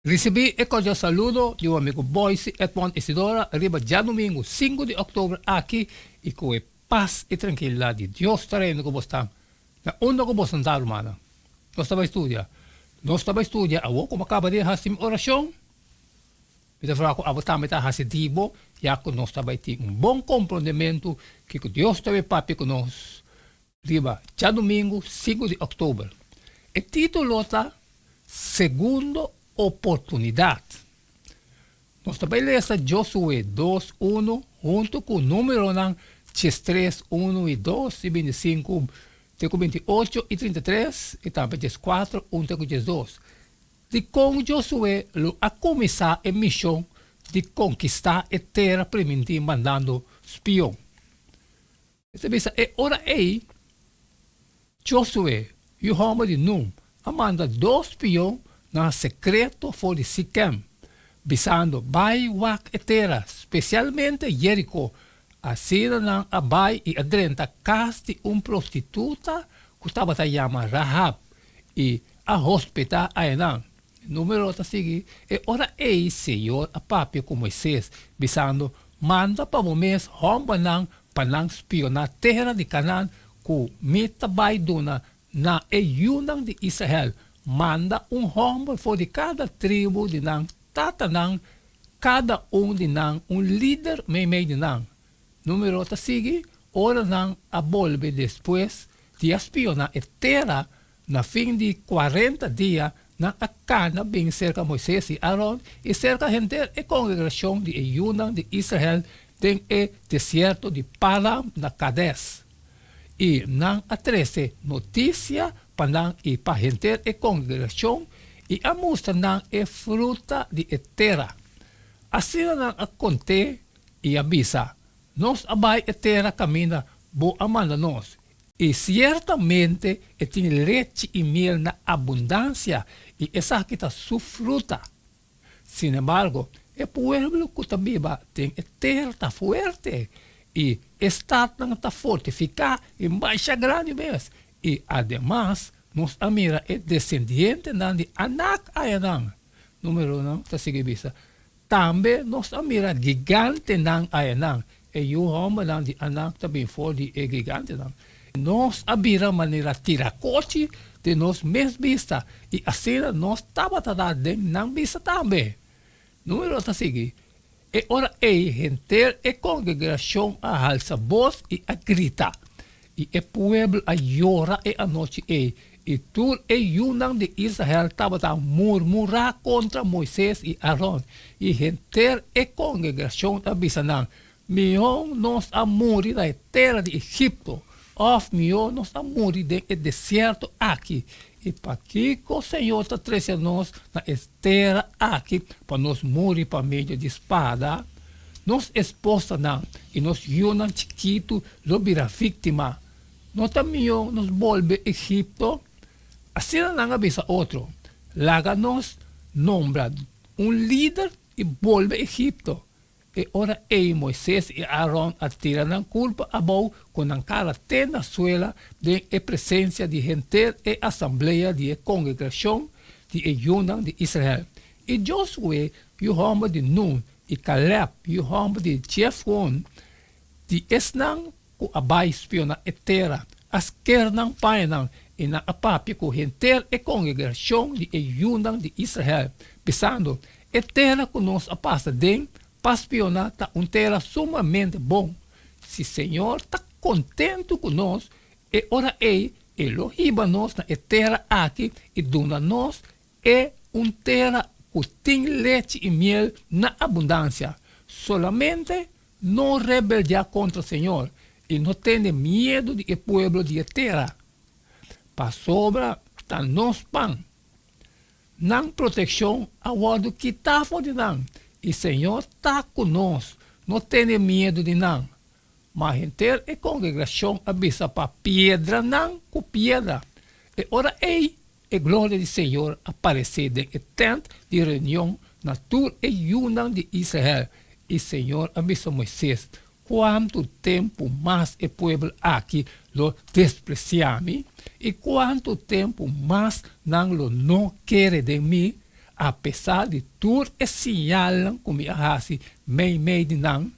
Recebi e cordial saludo de um amigo Boyce Edmond Isidora, arriba já domingo 5 de outubro aqui e com a paz e tranquilidade de Deus terreno que você está. Na onda que você está, hermana. Nós estamos a estudar. Nós estamos a estudar, como acaba de fazer oração. Então, a botar a fazer dibo, já que nós estamos a ter bom compreendimento que Deus está a papi conosco. Arriba já domingo 5 de outubro. O título está Segundo Oportunidade. Nós também lemos Josué 2:1 junto com o número 3, 1 e 2, e 25, 28 e 33, e também 4, 1 e 2. De com Josué a começar a missão de conquistar a terra primitiva mandando espião. Então, é hora aí, Josué e o homem de Num manda 2 espiões na secreto fora de Siquem, visando Bai Wak e terra, especialmente Jerico. Assim, a Bai e Adrenta casti prostituta que estava chamada Rahab e a hospita a Enan. Número tá seguir, e ora ei, Senhor, a papi com Moisés, visando, manda para o mês, homem para espionar na terra de Canaã, que mita Bai duna na Yunang de Israel. Manda homem for de cada tribo de Nang, tatanang, cada de Nang, líder meio de Nang. Número tá sigue, ora Nang a volve depois de espionar a terra na fim de 40 dias na Cana, bem cerca Moisés e Aaron, e cerca a gente a congregação de Yunang de Israel, tem o deserto de Param na Cades. E não a 13 notícia para a gente a congregação e a mostra não é fruta de terra. Assim não acontece e avisa, nós abai a terra caminha boa amanda nós. E certamente tem leite e mel na abundância e essa aqui está sua fruta. Sin embargo, o povo que também tem a terra está forte e está fortificada em baixa grande vez. E, además, nós amira é descendente de Anak Ayanang. Número 1, está seguindo. Também nós amira gigante ng Ayanang. E o homem de Anak também foi de gigante ng. Nós amira maneira tiracote de nós mesmos vista. E assim nós estamos tratando ng vista também. Número 2, está seguindo. E ora ei, gente, e congregação a alça voz e a grita. E o povo a llora e a noite ei. E tur e Yunang de Israel estava a murmurar contra Moisés e Aaron. E gente e congregação a bisanang. Mion nos a morir na terra de Egipto. Of mion nos a morir no deserto aqui. E para que o Senhor está trazendo nós na terra aqui, para nós morrer para meio de espada, nós exposta não, e nós Yunang chiquito, lo vira vítima. Nós também nos volve Egipto, assim não avisa outro. Laga nos nombra líder e volve Egipto. E ora ei Moisés e Aaron atiram a culpa a bom com a cara na suela de presença de gente e assembleia de congregação de Yunang de Israel. E Josué e o homem de Nun e Caleb e o homem de Jefon de Esnang com a bai espiona a terra, as quernang painang e na apapi com gente e congregação de Yunang de Israel, pensando a terra que nós passa dentro para espionar está terra sumamente bom. Se o Senhor está contente conosco, e ora ei, elogiba nós na terra aqui e dona nós é terra que tem leite e mel na abundância. Solamente não rebeldia contra o Senhor e não tem medo do povo de terra. Para sobra está nos pão. Não proteção a guarda que está fora não. E o Senhor está conosco, não tem medo de não. Mas inteira a congregação avisa para pedra não com pedra. E ora ei, a glória do Senhor aparecer de tente de reunião na tur e Yunang de Israel. E o Senhor avisa Moisés, quanto tempo mais o povo aqui lo despreciame e quanto tempo mais não lo não quer de mim. apesar de tur e sinyalan kung hasi may de nang,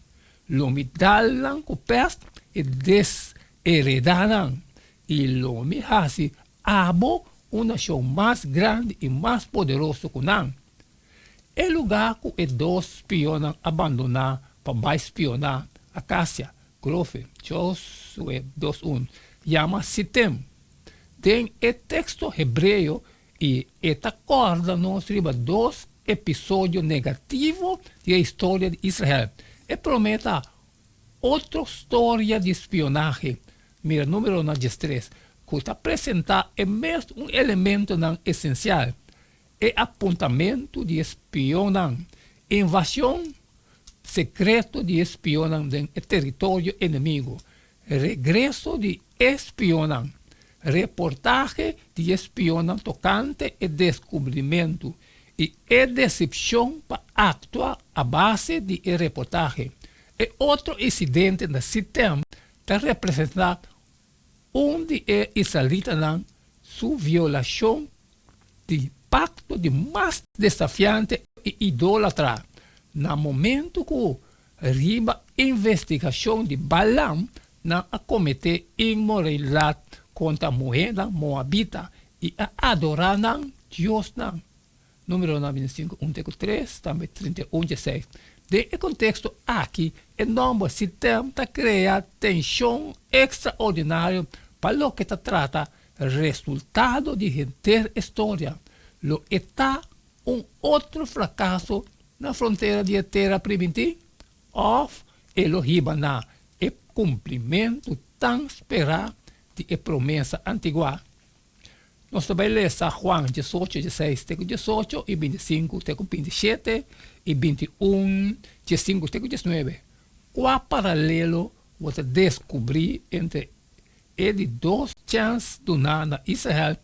lumidalang ko pest e desheredaran y lomi hasi abo una nación más grande y más poderoso kunang. El lugar que os dos espionan abandonar para espionar Acacia, Grofe, Josué 2.1, llama Sitem. Den el texto hebreo y esta corda nos riba dos episodios negativos de la historia de Israel. E prometa outra história de espionagem. Mira, número 13, que está apresentar é mesmo elemento não essencial. É apontamento de espionagem, invasão secreto de espionagem do território inimigo, regresso de espionagem, reportagem de espionagem tocante e descobrimento e decepção para actuar a base de reportagem. E outro incidente no sistema está representar onde é israelita sua violação de pacto de mais desafiante e idólatra. No momento que arriba investigação de Balaam a cometer imoralidade contra a mulher moabita e a adorar Deus. Número 95, 1,3, também 31, 16. De contexto aqui, o novo sistema está criando tensão extraordinária para o que se trata resultado de ter história. Lo está outro fracasso na fronteira de terra primitiva, of Elohim na e cumprimento tão esperado de promessa antiga. Nós também lemos Juan 18, 16, 18 e 25, 27 e 21, 15, 19. Qual paralelo você descobrir entre ele dois chances do nada Israel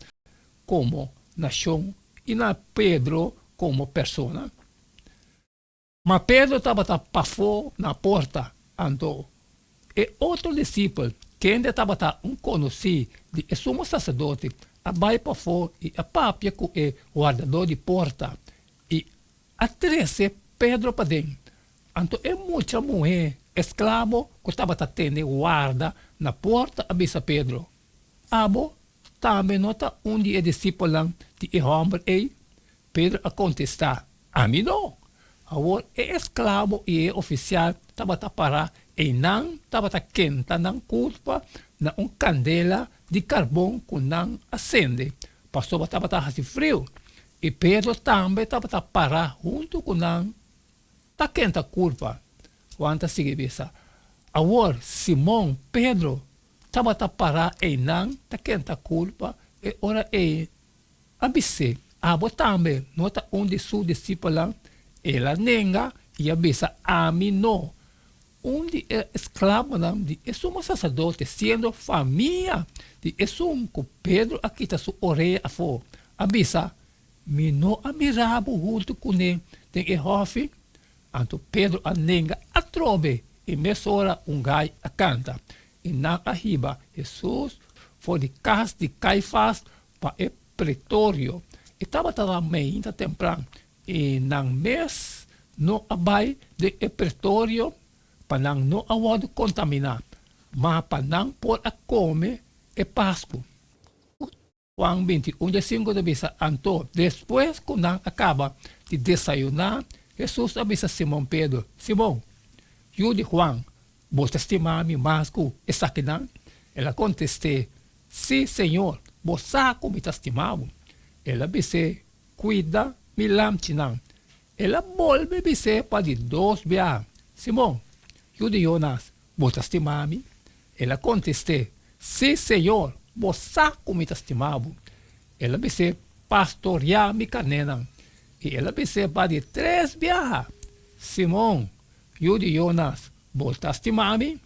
como nação e na Pedro como pessoa? Mas Pedro estava para fora na porta, andou. E outro discípulo, que ainda estava conhecido de sumo sacerdote, vai para fora e a papia com o guardador de porta. E a 13, Pedro para dentro. Então, é muita mulher, escravo, que estava tendo guarda na porta, avisa Pedro. Abo, também nota onde é discípulo de homem é. Pedro a contestar, a mim não. Agora, é escravo e é oficial, estava a parar e não estava a quentar na culpa na candela de carvão que não acende. Passou estava assim frio. E Pedro também estava a parar junto com não está quente a culpa. Quando se visa. Agora, Simão, Pedro, estava a parar e não está quente a culpa. E ora é abisse. Abo também, nota onde seu discípulo ela nega e avisa a mim não. Onde é escravo de sumo sacerdote, sendo família de sumo que Pedro aqui está sua orelha a fora. Avisa, me não amirabo junto com ele, tem errofe. Então Pedro a nega a trove e mesora gai a canta. E na arriba, Jesus foi de casa de Caifás para o pretório. E estava também ainda temprano. E na mês, no abai de pretório, para não award contaminar, mas para não pôr a comer é Páscoa. Juan 21, 5 avisa, então, depois que não acaba de desayunar, Jesus avisa Simão Pedro, Simão, eu de Juan, você estima-me mais que essa aqui não? Ela contestou, sim, Senhor, você como está estimado? Ela disse, cuida, me lamte não. Ela volve a dizer para de dois viajar, Simão, eu de Jonas, você estima-me? Ela contestou, sim, Senhor, você como está estimado? Ela disse, pastorear me canena. E ela disse, para de três viajar, Simão, eu de Jonas, você estima-me?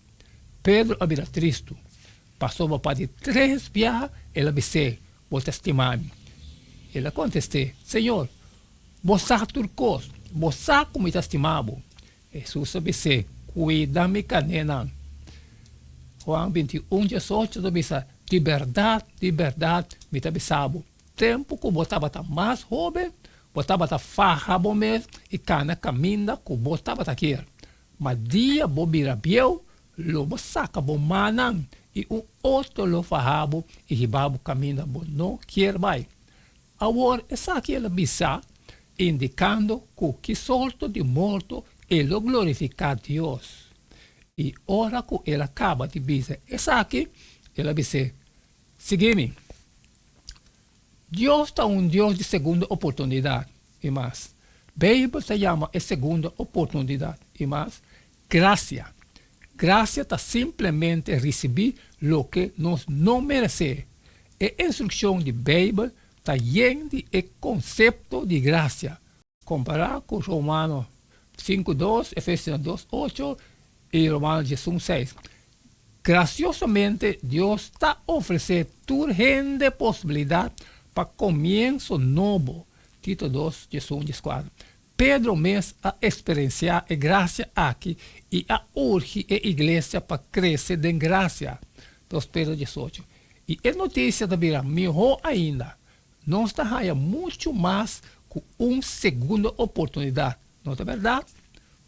Pedro abrirá triste. Passou para de três viajar, ela disse, você estima-me? Ela contestou, Senhor, você turcos, você como está estimado? Jesus disse, cuida-me canena. Juan 21, 18, diz, de verdade, me está avisado. Tempo que você estava mais jovem, botava ta farra bom mês e cana caminda com botava ta quer. Mas dia bo birabiel, lobo saca bom manang e outro lo farrabo e ribabo caminda bom não quer vai. Agora, essa aqui ela bisa, indicando que solto de morto ele glorifica Deus. E ora que ele acaba de dizer, essa aqui, ela diz, seguime. Deus está Deus de segunda oportunidade, e mais. Bíblia se chama a segunda oportunidade, e mais. Graça. Graça está simplesmente receber o que nós não merecemos. A instrução de Bíblia está cheia de conceito de graça. Comparar com Romanos 5:2, Efésios 2:8 e Romanos 6. Graciosamente, Deus está oferecendo urgente possibilidade para começo novo. Tito 2, 4. Pedro mesmo a experienciar a graça aqui e a urge a igreja para crescer em graça. 2 Pedro 18. E a notícia também é melhor ainda. Nós estamos muito mais com uma segunda oportunidade. Não é verdade?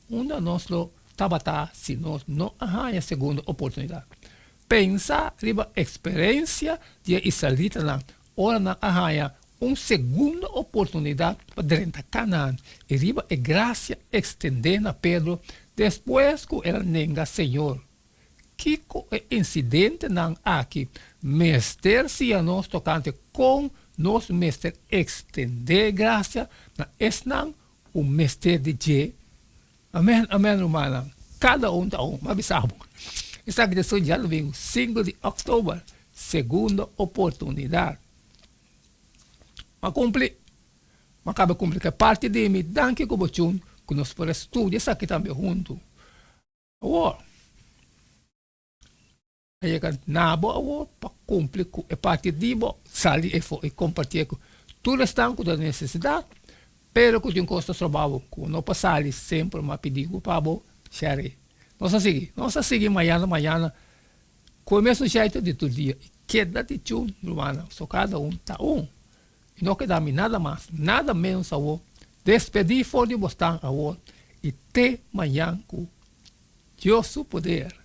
Onde nós estamos se nós não arranjamos a segunda oportunidade. Pensa na experiência de israelita na hora na arranha uma segunda oportunidade para dentro de Canaã. E riba a graça estendendo a Pedro depois que ele nega Senhor. Que incidente não aqui, mestre se a nós tocante com nosso mestre estender graça, é não o mestre de Deus. Amém, amém, irmã. Cada está mas sabe. Essa aqui é já no 5 de outubro, segunda oportunidade. Mas cumpre, mas acaba cumprir que parte de mim, danke como tchun, que nós podemos estudar essa aqui também junto. Agora, aí que nabo agora para cumprir com a parte de mim, sair e compartilhar com tudo estão com a necessidade, pero que tem costa trabalho, que não passar sempre uma pedido para o share. Nós seguimos amanhã, com o mesmo jeito de todo dia, queda de tchun, irmã, só cada está e não queda nada mais, nada menos agora. Despedir fora de bostar agora e até amanhã com Deus o poder.